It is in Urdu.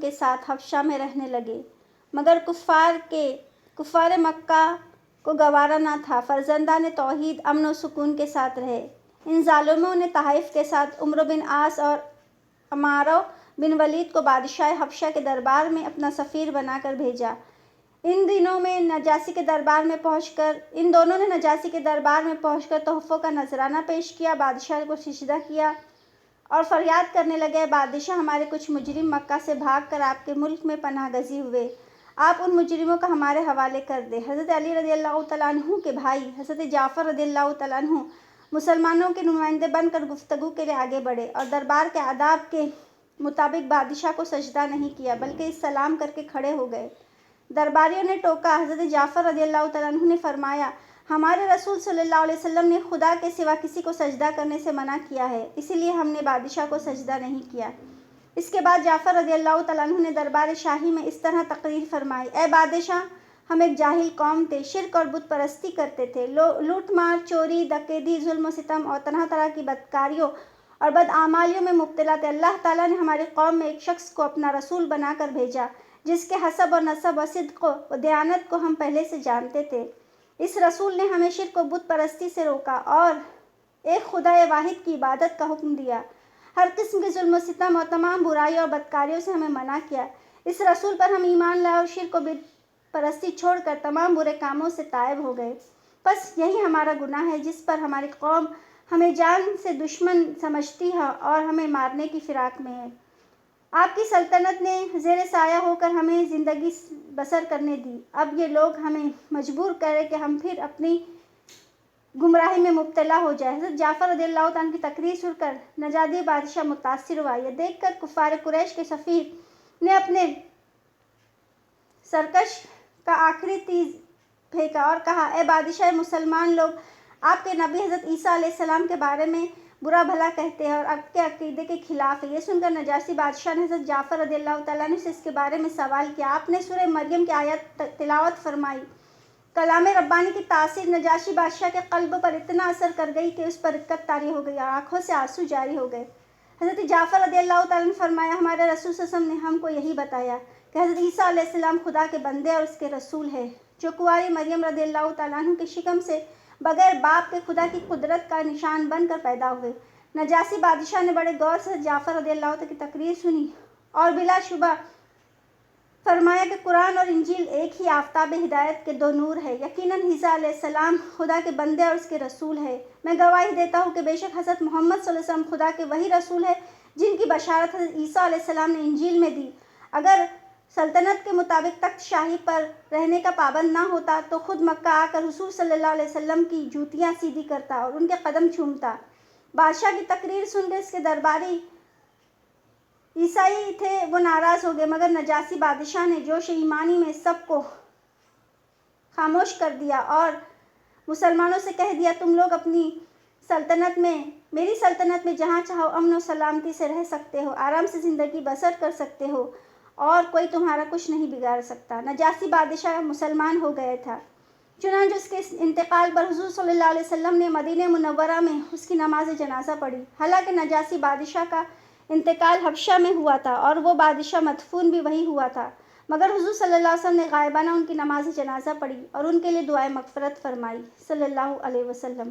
کے ساتھ حبشہ میں رہنے لگے، مگر کفار مکہ کو گوارا نہ تھا فرزندان توحید امن و سکون کے ساتھ رہے۔ ان ظالموں نے طائف کے ساتھ عمرو بن عاص اور عمارہ بن ولید کو بادشاہ حبشہ کے دربار میں اپنا سفیر بنا کر بھیجا۔ ان دونوں نے نجاشی کے دربار میں پہنچ کر تحفوں کا نذرانہ پیش کیا، بادشاہ کو سجدہ کیا اور فریاد کرنے لگے، اے بادشاہ، ہمارے کچھ مجرم مکہ سے بھاگ کر آپ کے ملک میں پناہ گزین ہوئے، آپ ان مجرموں کو ہمارے حوالے کر دیں۔ حضرت علی رضی اللہ تعالیٰ عنہ کے بھائی حضرت جعفر رضی اللہ تعالیٰ عنہ مسلمانوں کے نمائندے بن کر گفتگو کے لیے آگے بڑھے اور دربار کے آداب کے مطابق بادشاہ کو سجدہ نہیں کیا بلکہ سلام کر کے کھڑے ہو گئے۔ درباریوں نے ٹوکا۔ حضرت جعفر رضی اللہ تعالیٰ عنہ نے فرمایا، ہمارے رسول صلی اللہ علیہ وسلم نے خدا کے سوا کسی کو سجدہ کرنے سے منع کیا ہے، اسی لیے ہم نے بادشاہ کو سجدہ نہیں کیا۔ اس کے بعد جعفر رضی اللہ تعالیٰ عنہ نے دربار شاہی میں اس طرح تقریر فرمائی، اے بادشاہ، ہم ایک جاہل قوم تھے، شرک اور بت پرستی کرتے تھے، لوٹ مار، چوری، ڈکیتی، ظلم و ستم اور طرح طرح کی بدکاریوں اور بدعمالیوں میں مبتلا تھے۔ اللہ تعالیٰ نے ہماری قوم میں ایک شخص کو اپنا رسول بنا کر بھیجا جس کے حسب و نسب و صدق و دیانت کو ہم پہلے سے جانتے تھے۔ اس رسول نے ہمیں شرک و بت پرستی سے روکا اور ایک خدا واحد کی عبادت کا حکم دیا، ہر قسم کے ظلم و ستم اور تمام برائیوں اور بدکاریوں سے ہمیں منع کیا۔ اس رسول پر ہم ایمان لائے اور شرک و بت پرستی چھوڑ کر تمام برے کاموں سے تائب ہو گئے۔ بس یہی ہمارا گناہ ہے جس پر ہماری قوم ہمیں جان سے دشمن سمجھتی ہے اور ہمیں مارنے کی فراق میں ہے۔ آپ کی سلطنت نے زیر سایہ ہو کر ہمیں زندگی بسر کرنے دی، اب یہ لوگ ہمیں مجبور کریں کہ ہم پھر اپنی گمراہی میں مبتلا ہو جائیں۔ حضرت جعفر رضی اللہ عنہ کی تقریر سن کر نجاشی بادشاہ متاثر ہوا۔ یہ دیکھ کر کفار قریش کے سفیر نے اپنے سرکش کا آخری تیر پھینکا اور کہا، اے بادشاہ، مسلمان لوگ آپ کے نبی حضرت عیسیٰ علیہ السلام کے بارے میں برا بھلا کہتے ہیں اور آپ کے عقیدے کے خلاف ہے۔ یہ سن کر نجاشی بادشاہ نے حضرت جعفر رضی اللہ تعالیٰ عنہ سے اس کے بارے میں سوال کیا۔ آپ نے سورہ مریم کی آیت تلاوت فرمائی۔ کلام ربانی کی تاثیر نجاشی بادشاہ کے قلب پر اتنا اثر کر گئی کہ اس پر رقت طاری ہو گئی اور آنکھوں سے آنسو جاری ہو گئے۔ حضرت جعفر رضی اللہ تعالیٰ عنہ نے فرمایا، ہمارے رسول صلی اللہ علیہ وسلم نے ہم کو یہی بتایا کہ حضرت عیسیٰ علیہ السلام خدا کے بندے اور اس کے رسول ہے، جو کنواری مریم رضی اللہ تعالیٰ عنہ کے شکم سے بغیر باپ کے خدا کی قدرت کا نشان بن کر پیدا ہوئے۔ نجاشی بادشاہ نے بڑے غور سے جعفر رضی اللہ عنہ کی تقریر سنی اور بلا شبہ فرمایا کہ قرآن اور انجیل ایک ہی آفتاب ہدایت کے دو نور ہے، یقیناً عیسیٰ علیہ السلام خدا کے بندے اور اس کے رسول ہے۔ میں گواہی دیتا ہوں کہ بے شک حضرت محمد صلی اللہ علیہ وسلم خدا کے وہی رسول ہے جن کی بشارت حضرت عیسیٰ علیہ السلام نے انجیل میں دی۔ اگر سلطنت کے مطابق تخت شاہی پر رہنے کا پابند نہ ہوتا تو خود مکہ آ کر حضور صلی اللہ علیہ وسلم کی جوتیاں سیدھی کرتا اور ان کے قدم چومتا۔ بادشاہ کی تقریر سن کر اس کے درباری عیسائی تھے وہ ناراض ہو گئے، مگر نجاشی بادشاہ نے جوش ایمانی میں سب کو خاموش کر دیا اور مسلمانوں سے کہہ دیا، تم لوگ اپنی سلطنت میں، میری سلطنت میں جہاں چاہو امن و سلامتی سے رہ سکتے ہو، آرام سے زندگی بسر کر سکتے ہو اور کوئی تمہارا کچھ نہیں بگاڑ سکتا۔ نجاشی بادشاہ مسلمان ہو گیا تھا، چنانچہ اس کے انتقال پر حضور صلی اللہ علیہ وسلم نے مدینہ منورہ میں اس کی نماز جنازہ پڑھی۔ حالانکہ نجاشی بادشاہ کا انتقال حبشہ میں ہوا تھا اور وہ بادشاہ مدفون بھی وہیں ہوا تھا، مگر حضور صلی اللہ علیہ وسلم نے غائبانہ ان کی نماز جنازہ پڑھی اور ان کے لیے دعائے مغفرت فرمائی، صلی اللہ علیہ وسلم۔